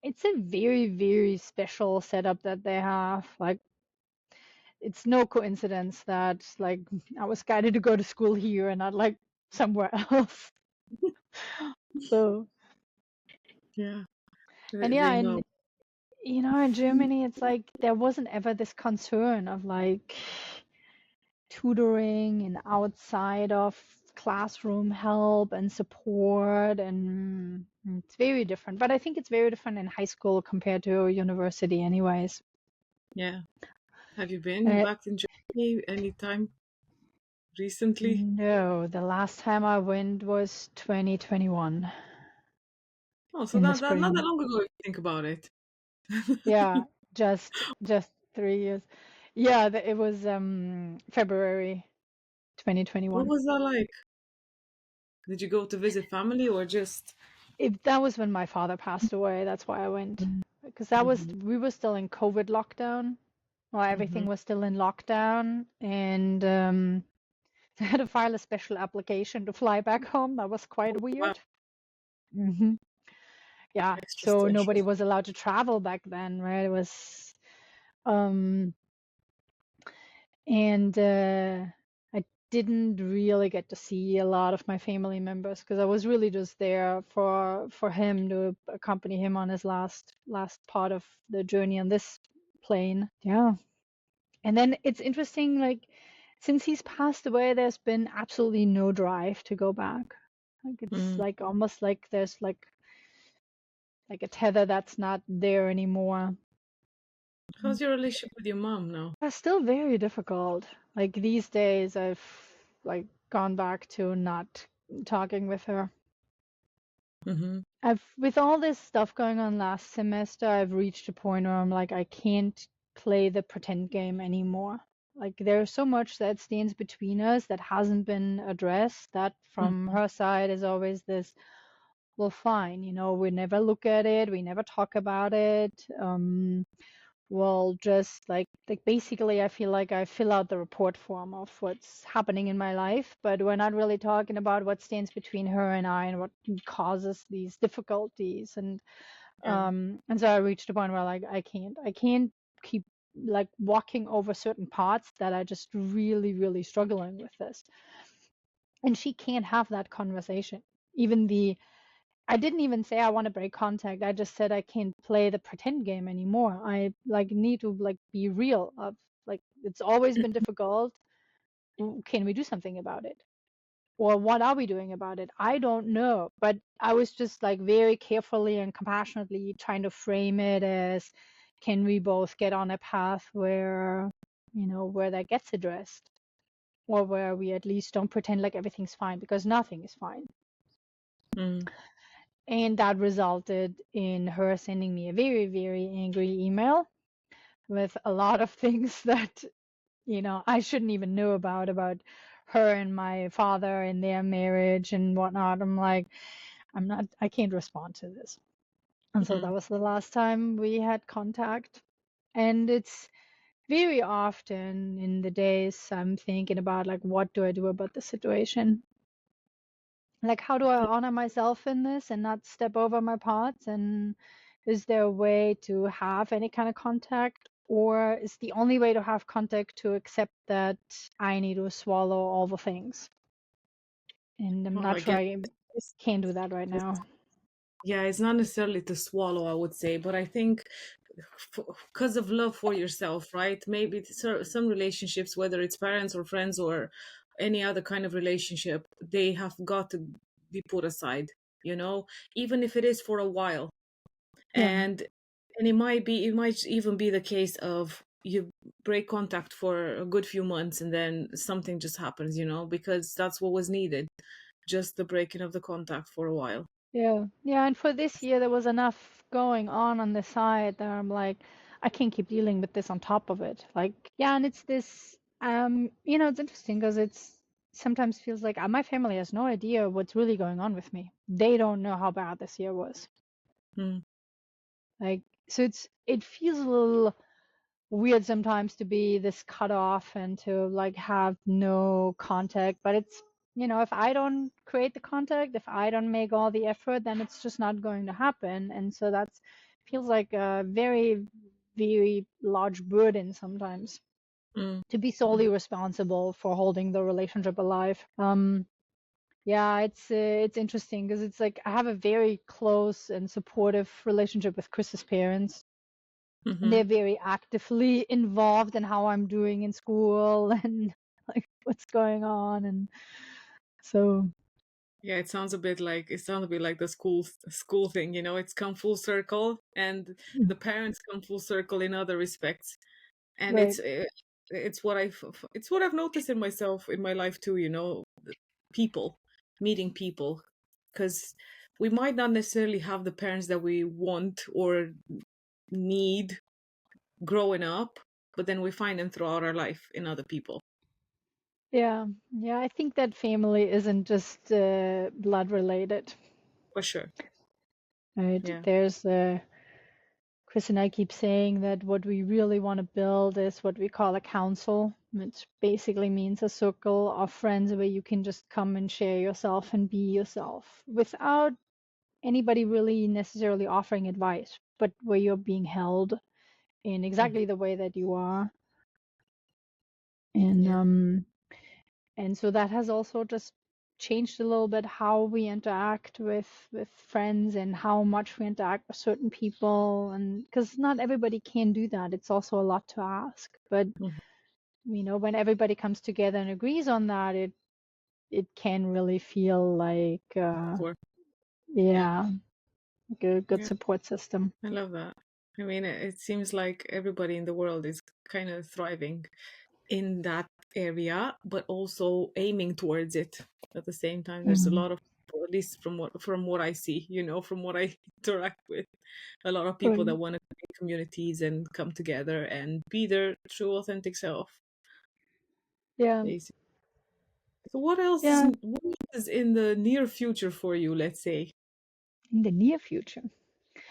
it's a very, very special setup that they have. Like it's no coincidence that like I was guided to go to school here and not like somewhere else. So Yeah, and they, yeah, they know. and in Germany it's like there wasn't ever this concern of like tutoring and outside of classroom help and support, and it's very different. But I think it's very different in high school compared to university anyways. Yeah. Have you been uh, back in Germany anytime recently? no, the last time I went was 2021 Oh, so in the not that spring. long ago if you think about it. Yeah, just 3 years. Yeah, it was February What 2021. was that like? Did you go to visit family or just? That was when my father passed away. That's why I went. Because Mm-hmm. we were still in COVID lockdown. Well, everything Mm-hmm. was still in lockdown, and I had to file a special application to fly back home. That was quite Wow, weird. Hmm. Yeah, extra so nobody stressful. was allowed to travel back then, right? It was, um, and I didn't really get to see a lot of my family members because I was really just there for him to accompany him on his last part of the journey on this plane. Yeah. And then it's interesting, like, since he's passed away, there's been absolutely no drive to go back. Like, it's Mm. like almost like there's like a tether that's not there anymore. How's your relationship with your mom now? That's still very difficult. Like these days, I've like gone back to not talking with her. Mm-hmm. With all this stuff going on last semester, I've reached a point where I'm like, I can't play the pretend game anymore. Like, there's so much that stands between us that hasn't been addressed. That from her side is always this, well, fine, we never look at it, we never talk about it. will just like basically I feel like I fill out the report form of what's happening in my life, but we're not really talking about what stands between her and I and what causes these difficulties. Yeah. And so I reached a point where like I can't keep like walking over certain parts that are just really struggling with this. And she can't have that conversation. Even the I didn't even say I want to break contact. I just said I can't play the pretend game anymore. I like need to like be real of like it's always been difficult. Can we do something about it? Or what are we doing about it? I don't know. But I was just like very carefully and compassionately trying to frame it as, can we both get on a path where, where that gets addressed, or where we at least don't pretend like everything's fine, because nothing is fine. Mm. And that resulted in her sending me a very angry email with a lot of things that, I shouldn't even know about her and my father and their marriage and whatnot. I'm like, I can't respond to this. And so that Mm. was the last time we had contact. And it's very often in the days I'm thinking about, like, what do I do about the situation? Like, how do I honor myself in this and not step over my parts? And is there a way to have any kind of contact? Or is the only way to have contact to accept that I need to swallow all the things? And I'm Well, not I sure guess I it's, can do that right it's- now. yeah, it's not necessarily to swallow, I would say, but I think because of love for yourself, right? Maybe some relationships, whether it's parents or friends or any other kind of relationship, they have got to be put aside, you know, even if it is for a while. Yeah. And it might even be the case of you break contact for a good few months and then something just happens, you know, because that's what was needed, just the breaking of the contact for a while. Yeah. Yeah. And for this year, there was enough going on the side that I'm like, I can't keep dealing with this on top of it. Like, yeah. And it's this, it's interesting because it's sometimes feels like my family has no idea what's really going on with me. They don't know how bad this year was. Mm. Like, so it feels a little weird sometimes to be this cut off and to like have no contact, but it's, if I don't create the contact, if I don't make all the effort, then it's just not going to happen. And so that's feels like a very large burden sometimes, Mm. to be Mm. solely responsible for holding the relationship alive. Yeah, it's interesting because it's like I have a very close and supportive relationship with Chris's parents, and Mm-hmm. they're very actively involved in how I'm doing in school and like what's going on. And so Yeah, it sounds a bit like the school thing, you know, it's come full circle and the parents come full circle in other respects. And right. it's it's what I've noticed in myself in my life too, you know, people, meeting people, because we might not necessarily have the parents that we want or need growing up, but then we find them throughout our life in other people, Yeah, yeah, I think that family isn't just blood related, for sure. right? Yeah. There's Chris and I keep saying that what we really want to build is what we call a council, which basically means a circle of friends where you can just come and share yourself and be yourself without anybody really necessarily offering advice, but where you're being held in Mhm. exactly the way that you are. And Yeah. so that has also just changed a little bit how we interact with friends and how much we interact with certain people. And because not everybody can do that, it's also a lot to ask. But Mhm. when everybody comes together and agrees on that, it can really feel like For yeah. yeah, like a good Yeah. support system. I love that. I mean, it seems like everybody in the world is kind of thriving in that area, but also aiming towards it at the same time. There's a Mhm. lot of people, at least from what I see, you know, from what I interact with, a lot of people that Right. want to create communities and come together and be their true authentic self, Yeah. basically. So Yeah. what is in the near future for you, let's say? In the near future.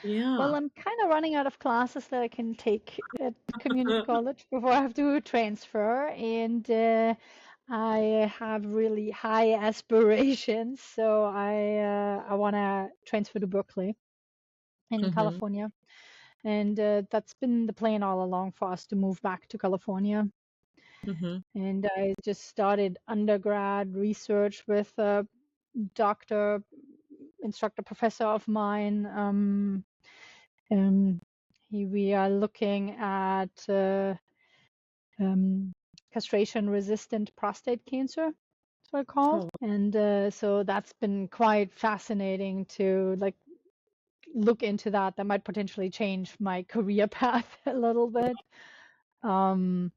Yeah. Well, I'm kind of running out of classes that I can take at community college before I have to transfer, and I have really high aspirations, so I want to transfer to Berkeley in Mm-hmm. California, and that's been the plan all along for us to move back to California. Mm-hmm. And I just started undergrad research with a doctor, instructor, professor of mine. Um, we are looking at um, castration-resistant prostate cancer, that's what it's called. Oh. And so that's been quite fascinating to like look into that. That might potentially change my career path a little bit. Um,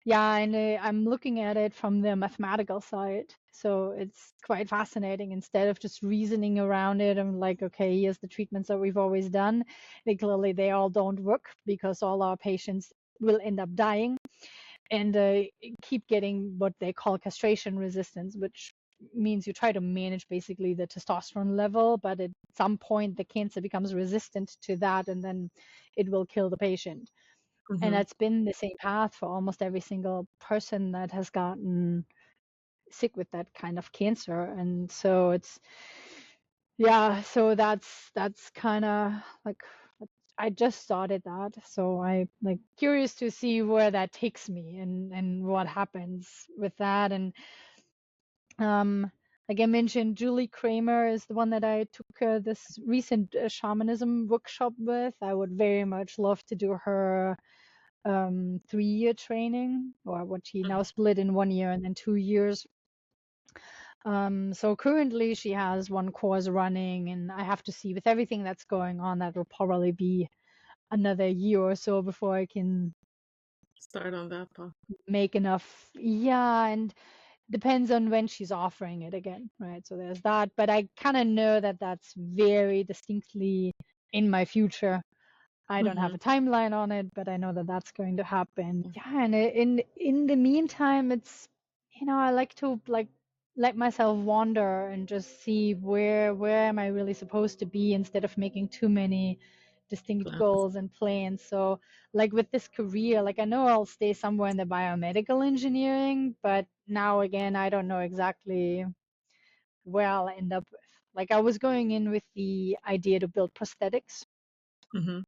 Yeah, and I'm looking at it from the mathematical side. So it's quite fascinating. Instead of just reasoning around it, I'm like, okay, here's the treatments that we've always done. Clearly, they all don't work because all our patients will end up dying and keep getting what they call castration resistance, which means you try to manage basically the testosterone level, but at some point the cancer becomes resistant to that, and then it will kill the patient. And Mm-hmm. that's been the same path for almost every single person that has gotten sick with that kind of cancer. And so it's, yeah, so that's kind of like, I just started that, so I like curious to see where that takes me and what happens with that. And um like I mentioned, Julie Kramer is the one that I took this recent shamanism workshop with. I would very much love to do her 3-year training, or what she now split in 1 year and then 2 years. So currently she has one course running, and I have to see with everything that's going on, that will probably be another year or so before I can Start on that path. make enough. Yeah, and depends on when she's offering it again, right? So there's that, but I kind of know that that's very distinctly in my future. I don't have Mm-hmm. a timeline on it, but I know that that's going to happen. Yeah, and in the meantime, it's, I like to like let myself wander and just see where am I really supposed to be, instead of making too many distinct Plans. goals and plans. So like with this career, like I know I'll stay somewhere in the biomedical engineering, but now again, I don't know exactly where I'll end up with. Like I was going in with the idea to build prosthetics, Mm-hmm.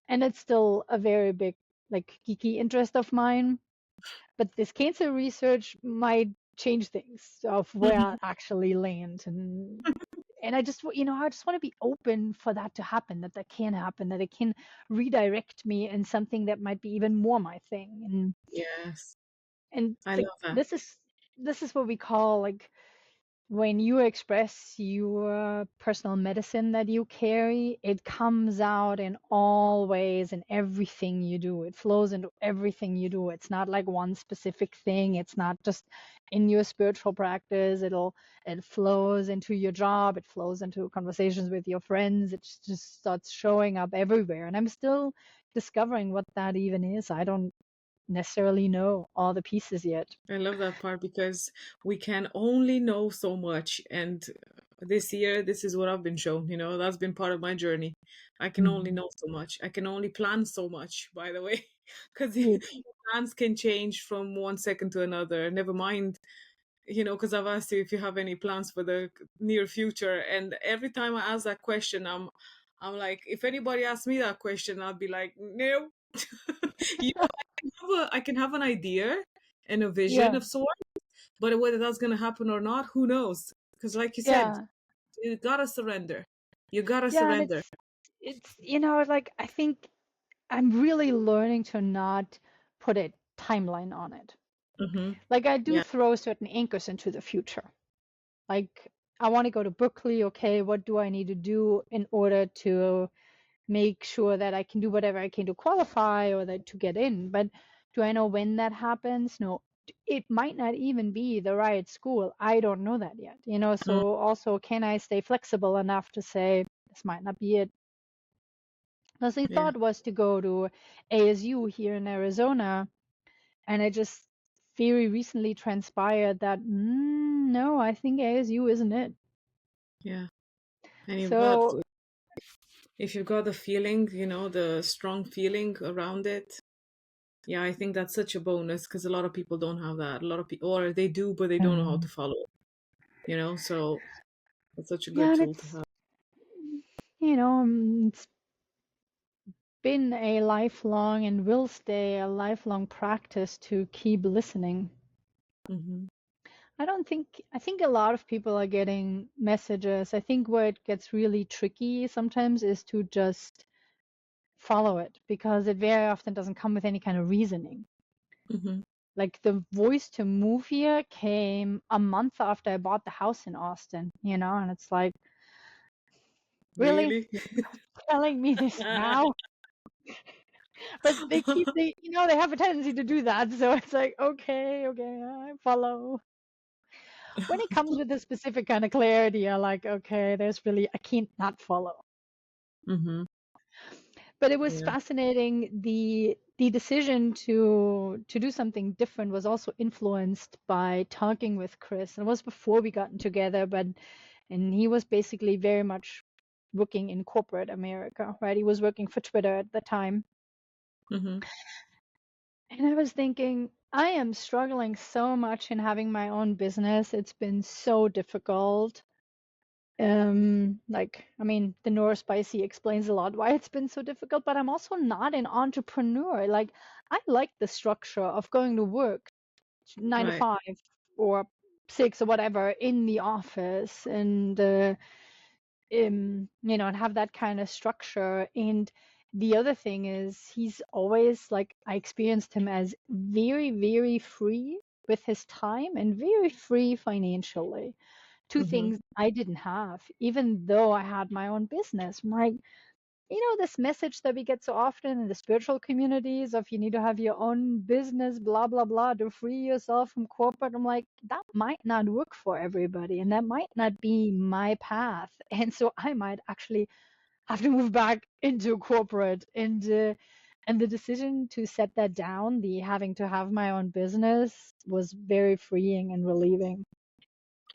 and it's still a very big like geeky interest of mine, but this cancer research might change things of where I actually land. And I just I just want to be open for that to happen, that can happen, that it can redirect me in something that might be even more my thing. Yes. And I like love that. this is what we call like, when you express your personal medicine that you carry, it comes out in all ways in everything you do. It flows into everything you do. It's not like one specific thing. It's not just in your spiritual practice. It flows into your job. It flows into conversations with your friends. It just starts showing up everywhere. And I'm still discovering what that even is. I don't necessarily know all the pieces yet. I love that part because we can only know so much. And this year, this is what I've been shown. That's been part of my journey. I can only Mhm. know so much. I can only plan so much, by the way, because Yeah. plans can change from one second to another. Never mind, because I've asked you if you have any plans for the near future. And every time I ask that question, I'm like, if anybody asks me that question, I'll be like, no. I can have an idea and a vision Yeah. of sorts, but whether that's gonna happen or not, who knows? Because, like you said, Yeah. you gotta surrender. You gotta Yeah, and surrender. it's like I think I'm really learning to not put a timeline on it. Mm-hmm. Like I do Yeah. throw certain anchors into the future. Like I want to go to Berkeley, okay, what do I need to do in order to make sure that I can do whatever I can to qualify or that to get in? But do I know when that happens? No. It might not even be the right school. I don't know that yet. Mm, So also, can I stay flexible enough to say this might not be it? Because the yeah. thought was to go to ASU here in Arizona, and it just very recently transpired that no, I think ASU isn't it. Yeah. And you've got So If you've got the feeling, the strong feeling around it, yeah, I think that's such a bonus because a lot of people don't have that. A lot of people, or they do, but they don't know how to Um, follow it, so it's such a yeah, good and tool to it's, have. it's been a lifelong and will stay a lifelong practice to keep listening. Hmm. I think a lot of people are getting messages. I think where it gets really tricky sometimes is to just follow it because it very often doesn't come with any kind of reasoning. Hmm. Like the voice to move here came a month after I bought the house in Austin, and it's like, really? Really? You're telling me this now? But they have a tendency to do that. So it's like, okay, I follow. When it comes with a specific kind of clarity, you're like, okay, I can't not follow. Hmm. But it was Yeah. fascinating. The decision to do something different was also influenced by talking with Chris. And it was before we gotten together, and he was basically very much working in corporate America, right? He was working for Twitter at the time. Hmm. And I was thinking, I am struggling so much in having my own business. It's been so difficult. I mean, the neurospicy explains a lot why it's been so difficult, but I'm also not an entrepreneur. Like, I like the structure of going to work 9 to 5 Right. or 6 or whatever in the office and have that kind of structure. And the other thing is, he's always like, I experienced him as very, very free with his time and very free financially. Two Hmm. things I didn't have, even though I had my own business. I'm like, this message that we get so often in the spiritual communities of you need to have your own business, blah, blah, blah, to free yourself from corporate. I'm like, that might not work for everybody, and that might not be my path. And so I might actually have to move back into corporate. And the decision to set that down, the having to have my own business, was very freeing and relieving.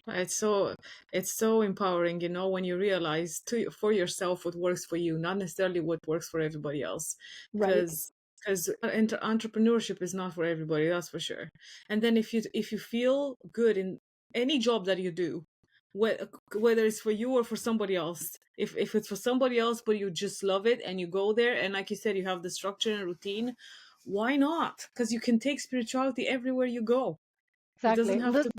It's so empowering, when you realize for yourself what works for you, not necessarily what works for everybody else. Right. Because entrepreneurship is not for everybody, that's for sure. And then if you feel good in any job that you do, whether it's for you or for somebody else, if it's for somebody else but you just love it and you go there and like you said you have the structure and routine, why not? Because you can take spirituality everywhere you go. It doesn't Exactly. have to.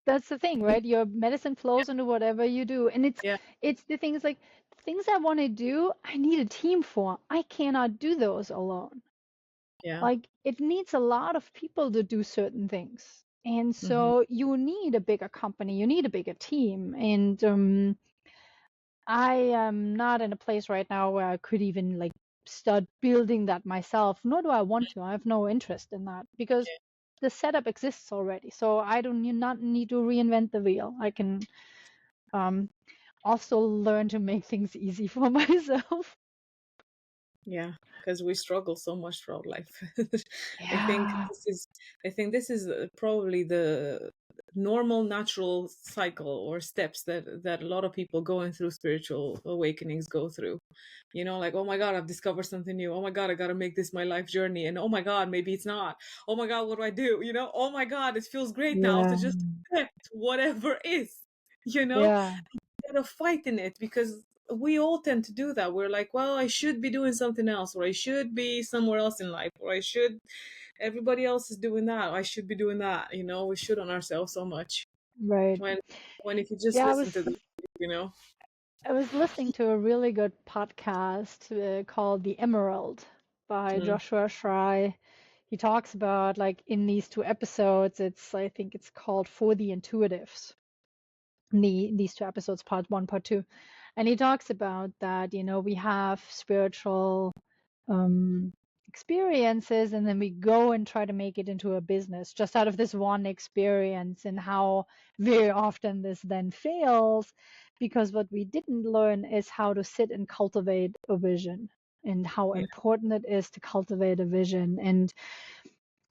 That's the thing, right? Your medicine flows into whatever you do. And Yeah. it's the things like things I want to do, I need a team for. I cannot do those alone. Yeah. Like it needs a lot of people to do certain things. And Hmm. so you need a bigger company, you need a bigger team. And I am not in a place right now where I could even like start building that myself, nor do I want to. I have no interest in that because the setup exists already. So I do not need to reinvent the wheel. I can um, also learn to make things easy for myself. Yeah, because we struggle so much throughout life. I think Yeah, this is, I think this is probably the normal, natural cycle or steps that a lot of people going through spiritual awakenings go through. Like, oh my God, I've discovered something new. Oh my God, I got to make this my life journey. And oh my God, maybe it's not. Oh my God, what do I do? Oh my God, it feels great now to yeah, just accept whatever is. You know, yeah, instead of fighting it, because we all tend to do that. We're like, well, I should be doing something else, or I should be somewhere else in life, or everybody else is doing that, I should be doing that. We should on ourselves so much. right. When if you just Yeah, listen to the, you know, I was listening to a really good podcast called The Emerald by mm, Joshua Fry. He talks about like in these two episodes, I think it's called For the Intuitives. These two episodes, part one, part two. And he talks about that, we have spiritual um, experiences, and then we go and try to make it into a business just out of this one experience, and how very often this then fails because what we didn't learn is how to sit and cultivate a vision, and how yeah, important it is to cultivate a vision. And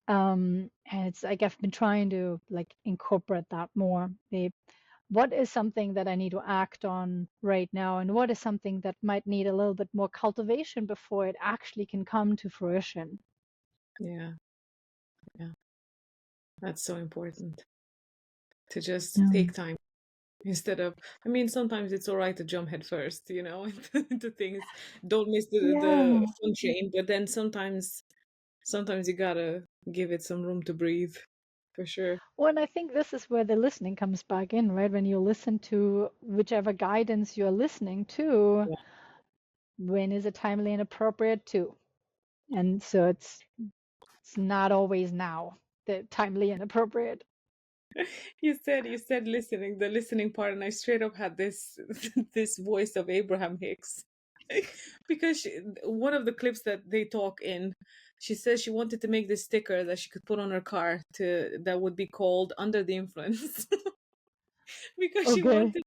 it's like I've been trying to like incorporate that more. what is something that I need to act on right now, and what is something that might need a little bit more cultivation before it actually can come to fruition. Yeah, yeah. That's so important to just Yeah. take time instead of, I mean, sometimes it's all right to jump head first, into things. Don't miss the Yeah. fun chain, but then sometimes you gotta give it some room to breathe, for sure. Well, and I think this is where the listening comes back in, right? When you listen to whichever guidance you're listening to, Yeah. when is it timely and appropriate too? And so it's not always now, the timely and appropriate. You said listening, the listening part, and I straight up had this this voice of Abraham Hicks. Because one of the clips that they talk in, she says she wanted to make this sticker that she could put on her car to that would be called "Under the Influence." Because she Okay. wanted,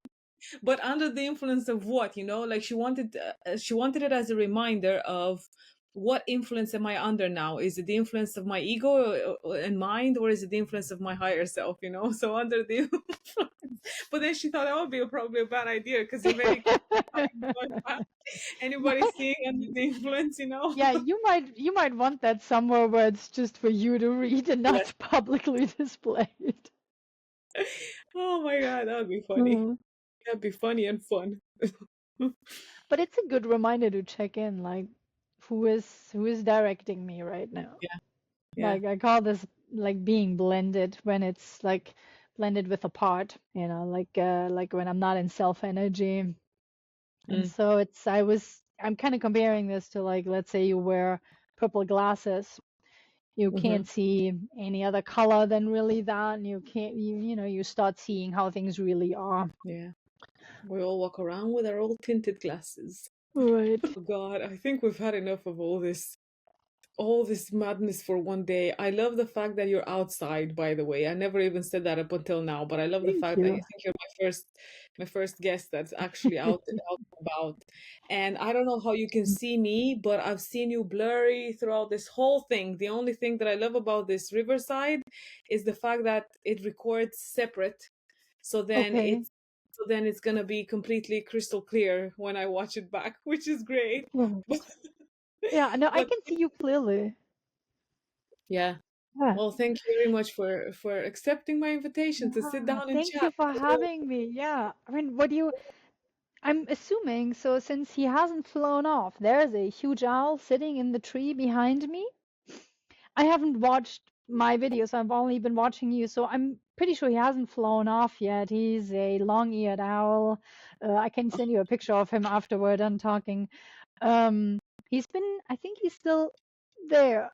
but under the influence of what, like she wanted it as a reminder of what influence am I under now. Is it the influence of my ego and mind, or is it the influence of my higher self, so under the influence. But then she thought that would be probably a bad idea, because you're very anybody Might- seeing under the influence. yeah, you might want that somewhere where it's just for you to read and Yeah. not publicly displayed. Oh my god, that would be funny. Hmm. That'd be funny and fun. But it's a good reminder to check in, like who is directing me right now. Yeah, yeah. Like I call this like being blended, when it's like blended with a part, like when I'm not in self energy. And Mm, so I'm kind of comparing this to, like, let's say you wear purple glasses. You hmm. can't see any other color than really that, and you can't you start seeing how things really are. Yeah, we all walk around with our old tinted glasses. Right. Oh God, I think we've had enough of all this madness for one day. I love the fact that you're outside, by the way. I never even said that up until now, but I love the Thank fact that you you. think you're my first guest that's actually out and about. And I don't know how you can see me, but I've seen you blurry throughout this whole thing. The only thing that I love about this Riverside is the fact that it records separate. So then Okay. it's so then it's gonna be completely crystal clear when I watch it back, which is great. Right. But Yeah, no, I but can see you clearly. yeah. Yeah. Well, thank you very much for accepting my invitation to sit Yeah, down and thank you chat. for having me. Yeah. I mean, I'm assuming, so since he hasn't flown off, there's a huge owl sitting in the tree behind me. I haven't watched my videos, I've only been watching you, so I'm pretty sure he hasn't flown off yet. He's a long-eared owl. I can send you a picture of him afterward. I'm talking. Um, I think he's still there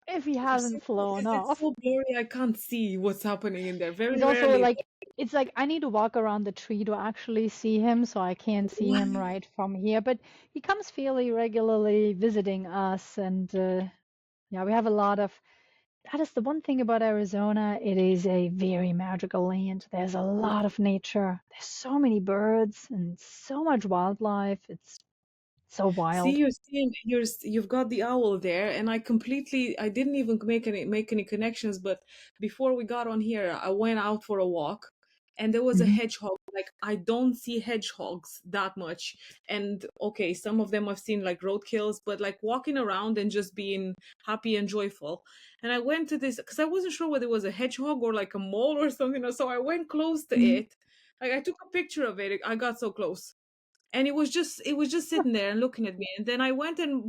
if he For some hasn't flown reason, it's off. so blurry, I can't see what's happening in there. He's Very also rarely. like, it's like I need to walk around the tree to actually see him, so I can't see him right from here. But he comes fairly regularly visiting us, and yeah, we have a lot of. That is the one thing about Arizona. It is a very magical land. There's a lot of nature. There's so many birds and so much wildlife. It's so See, wild. you're seeing you've got the owl there, and I didn't even make any connections. But before we got on here, I went out for a walk, and there was a Mhm. hedgehog. Like, I don't see hedgehogs that much, and okay, some of them I've seen like roadkills, but like walking around and just being happy and joyful. And I went to this because I wasn't sure whether it was a hedgehog or like a mole or something. So I went close to Mhm. it. Like, I took a picture of it. I got so close, and it was just sitting there and looking at me, and then I went and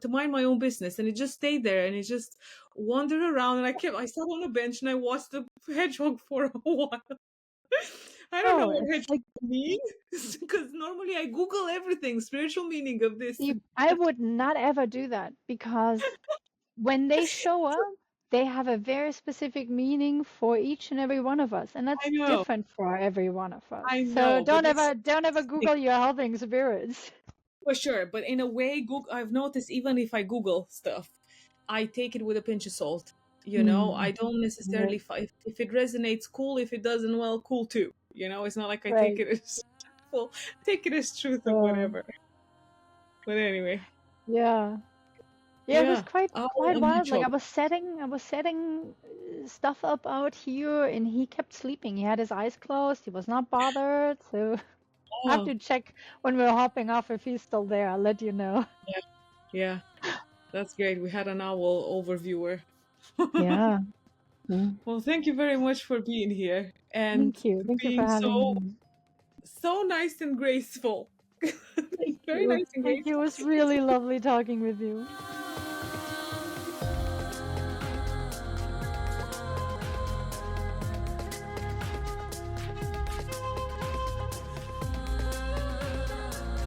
to mind my own business, and it just stayed there, and it just wandered around, and I sat on a bench and I watched the hedgehog for a while. I don't know Oh, what it's like hedgehog means because normally I google everything spiritual meaning of this. I would not ever do that, because when they show up, they have a very specific meaning for each and every one of us, and I that's know, different for every one of us. I So know, but don't it's ever don't ever Google your helping spirits. for sure. But in a way, I've noticed, even if I Google stuff, I take it with a pinch of salt. Hmm. I don't necessarily, Right. if it resonates, cool. If it doesn't, well, cool too. It's not like I take Right. it as full, take it as truth or Uh, whatever. But anyway, yeah. Yeah, it was Yeah. quite Owl quite and wild. Like hedgehog. I was setting stuff up out here, and he kept sleeping. He had his eyes closed. He was not bothered. So I have Oh, to check when we're hopping off if he's still there. I'll let you know. yeah. Yeah. That's great. We had an owl overviewer. Yeah. Mm. Well, thank you very much for being here and Thank you. Thank you for being having so me. so nice and graceful. Thank Very you. nice and Thank you. It graceful. was really lovely talking with you.